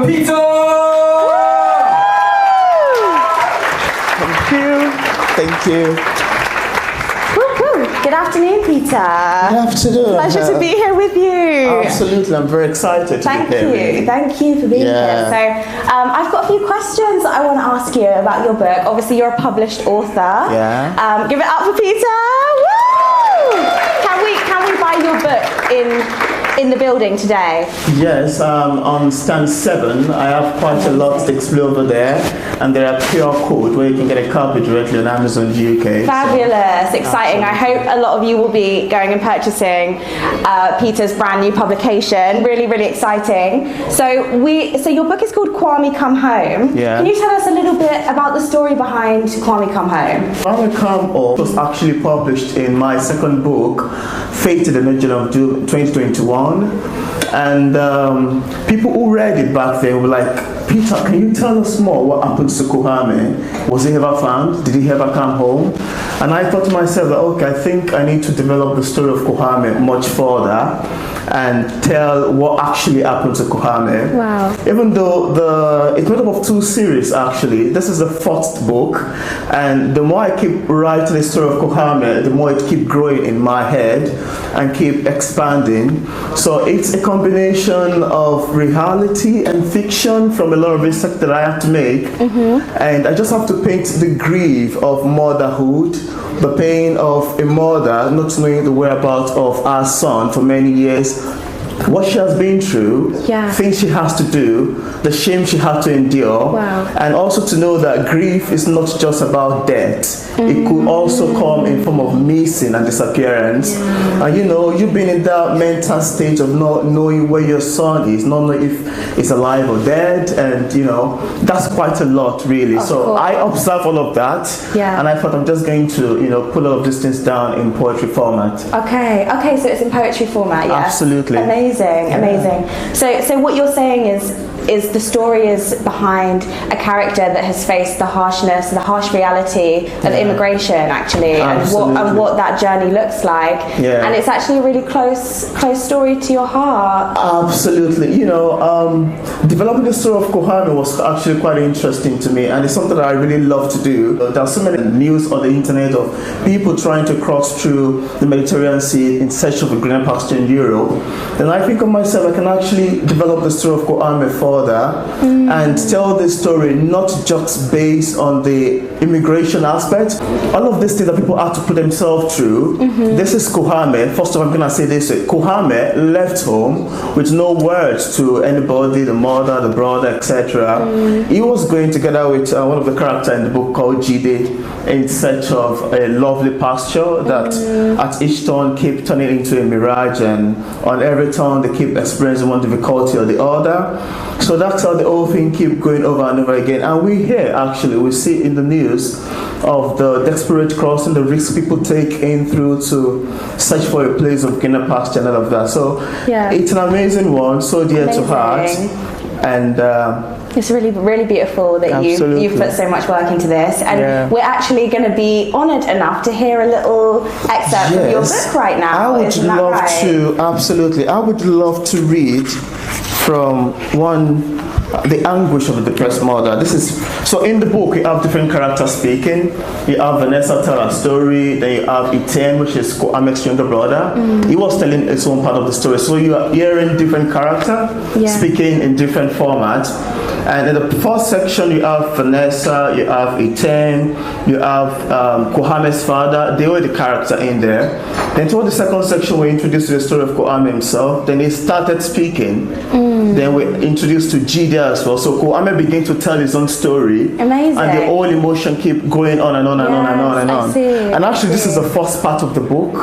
Peter! Thank you. Good afternoon, Peter. Good afternoon. Pleasure to be here with you. Absolutely, I'm very excited to be here. Thank you for being here. So, I've got a few questions I want to ask you about your book. Obviously, you're a published author. Yeah. Give it up for Peter. Woo! Can we buy your book in the building today? Yes, on stand 7, I have quite a lot to explore over there, and there are QR codes where you can get a copy directly on Amazon UK. Fabulous, exciting. I hope a lot of you will be going and purchasing Peter's brand new publication. Really, really exciting. So your book is called Kwame Come Home. Yeah. Can you tell us a little bit about the story behind Kwame Come Home? Kwame Come Home was actually published in my second book, Fated in Nigerian of 2021. And people who read it back then were like, Peter, can you tell us more what happened to Kwame? Was he ever found? Did he ever come home? And I thought to myself that, okay, I think I need to develop the story of Kwame much further and tell what actually happened to Kwame. Wow. Even though it's made up of 2 series actually. This is the 4th book, and the more I keep writing the story of Kwame, the more it keeps growing in my head and keep expanding. So it's a combination of reality and fiction from a lot of research that I have to make. And I just have to paint the grief of motherhood, the pain of a mother not knowing the whereabouts of her son for many years, what she has been through, things she has to do, the shame she had to endure, and also to know that grief is not just about death. It could also come in form of missing and disappearance. And you've been in that mental state of not knowing where your son is, not knowing if he's alive or dead, and that's quite a lot really. So I observe all of that, and I thought I'm just going to put all of these things down in poetry format. Okay, so it's in poetry format, yeah? Absolutely. Amazing. So what you're saying is the story is behind a character that has faced the harshness, the harsh reality of immigration, actually, and what that journey looks like. Yeah. And it's actually a really close story to your heart. Absolutely. Developing the story of Kwame was actually quite interesting to me, and it's something that I really love to do. There's so many news on the internet of people trying to cross through the Mediterranean Sea in search of a greener pasture in Europe. And I think of myself, I can actually develop the story of Kwame further and tell this story not just based on the immigration aspect. All of these things that people have to put themselves through. This is Kwame. First of all, I'm going to say this. Kwame left home with no words to anybody, the mother, the brother, etc. He was going together with one of the characters in the book called Jide in search of a lovely pasture that at each turn keep turning into a mirage, and on every turn they keep experiencing one difficulty or the other. So that's how the whole thing keep going over and over again. And we see in the news of the desperate crossing, the risks people take in through to search for a place of greener pasture and all of that. So it's an amazing one, so dear to heart. And it's really, really beautiful that you've put so much work into this, and we're actually going to be honoured enough to hear a little excerpt from your book right now. I would love to read from the anguish of a depressed mother. So in the book you have different characters speaking. You have Vanessa tell her story, then you have Etean, which is Kwame's younger brother. He was telling his own part of the story. So you are hearing different characters speaking in different formats. And in the first section you have Vanessa, you have Etean, you have Kwame's father. They were the character in there. Then toward the second section we introduced the story of Kwame himself. Then he started speaking. Then we introduced to Jide as well. So Kwame began to tell his own story. Amazing. And the whole emotion keep going on and on and on and on and on. And actually this is the first part of the book.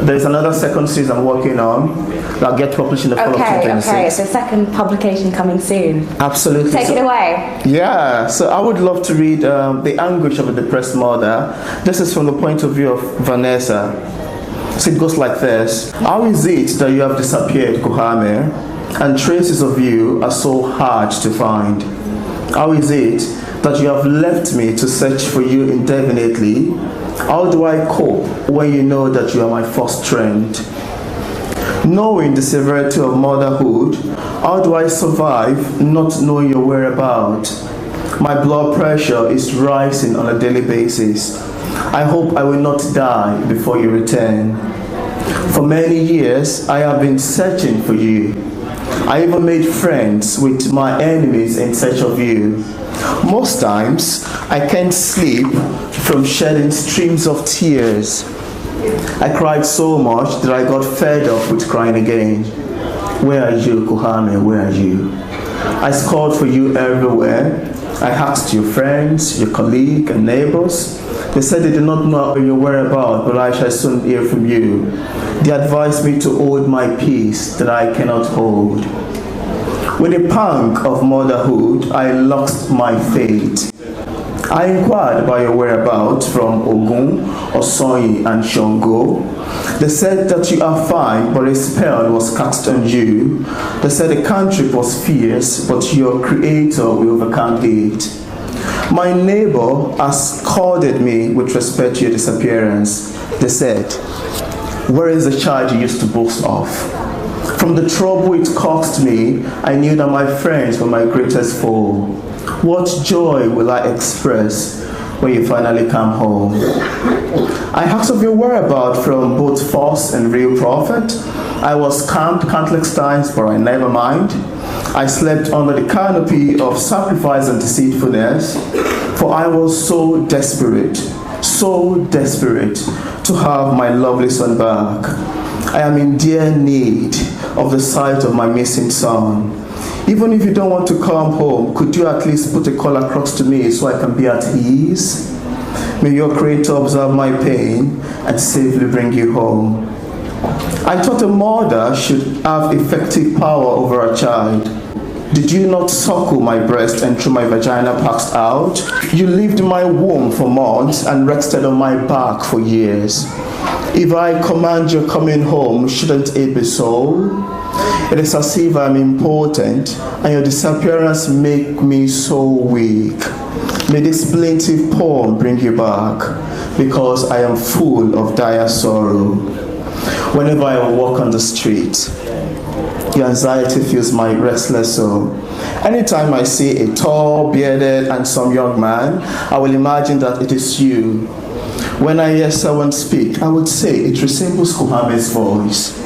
There's another second series I'm working on that'll get published in the fall of 2026. Okay, so second publication coming soon. Absolutely. Take it away. Yeah, so I would love to read The Anguish of a Depressed Mother. This is from the point of view of Vanessa. So it goes like this. How is it that you have disappeared, Kwame, and traces of you are so hard to find? How is it that you have left me to search for you indefinitely? How do I cope when you know that you are my first friend? Knowing the severity of motherhood, how do I survive not knowing your whereabouts? My blood pressure is rising on a daily basis. I hope I will not die before you return. For many years, I have been searching for you. I even made friends with my enemies in search of you. Most times, I can't sleep from shedding streams of tears. I cried so much that I got fed up with crying again. Where are you, Kwame? Where are you? I called for you everywhere. I asked your friends, your colleagues, and neighbors. They said they did not know your whereabouts, but I shall soon hear from you. They advised me to hold my peace that I cannot hold. With a pang of motherhood, I lost my faith. I inquired about your whereabouts from Ogun, Osonyi, and Shango. They said that you are fine, but a spell was cast on you. They said the country was fierce, but your creator will overcome it. My neighbor has scolded me with respect to your disappearance. They said, where is the child you used to boast of? From the trouble it cost me, I knew that my friends were my greatest foe. What joy will I express when you finally come home? I asked of your whereabouts from both false and real prophet. I was camped countless times, but I never mind. I slept under the canopy of sacrifice and deceitfulness, for I was so desperate to have my lovely son back. I am in dear need of the sight of my missing son. Even if you don't want to come home, could you at least put a call across to me so I can be at ease? May your creator observe my pain and safely bring you home. I thought a mother should have effective power over a child. Did you not suckle my breast and through my vagina passed out? You lived in my womb for months and rested on my back for years. If I command your coming home, shouldn't it be so? It is as if I'm important, and your disappearance make me so weak. May this plaintive poem bring you back, because I am full of dire sorrow. Whenever I walk on the street, your anxiety fills my restless soul. Anytime I see a tall, bearded, handsome young man, I will imagine that it is you. When I hear someone speak, I would say it resembles Kwame's voice.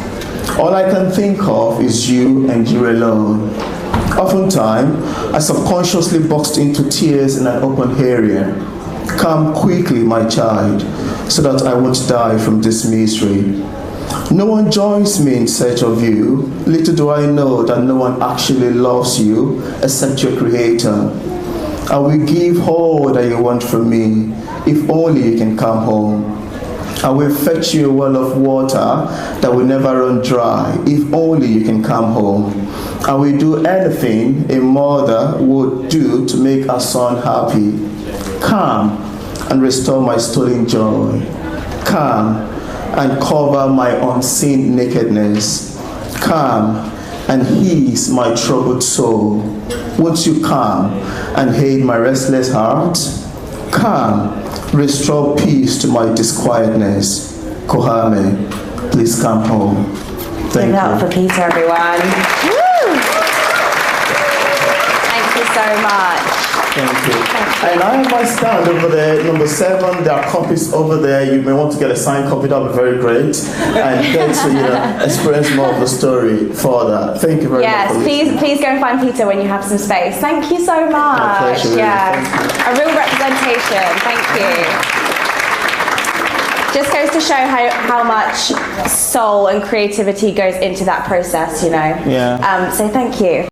All I can think of is you and you alone. Oftentimes, I subconsciously burst into tears in an open area. Come quickly, my child, so that I won't die from this misery. No one joins me in search of you. Little do I know that no one actually loves you except your creator. I will give all that you want from me, if only you can come home. I will fetch you a well of water that will never run dry, if only you can come home. I will do anything a mother would do to make her son happy. Come and restore my stolen joy. Come and cover my unseen nakedness. Come and ease my troubled soul. Won't you come and aid my restless heart? Come, restore peace to my disquietness. Kwame, please come home. Thank you. Give it up for Peter, everyone. Woo! Thank you so much. Thank you. And I have my stand over there, number 7. There are copies over there. You may want to get a signed copy. That would be very great. And get to experience more of the story further. Thank you very much. Yes, please go and find Peter when you have some space. Thank you so much. My pleasure, really. Yeah, a real representation. Thank you. Just goes to show how much soul and creativity goes into that process, you know. Yeah. So thank you.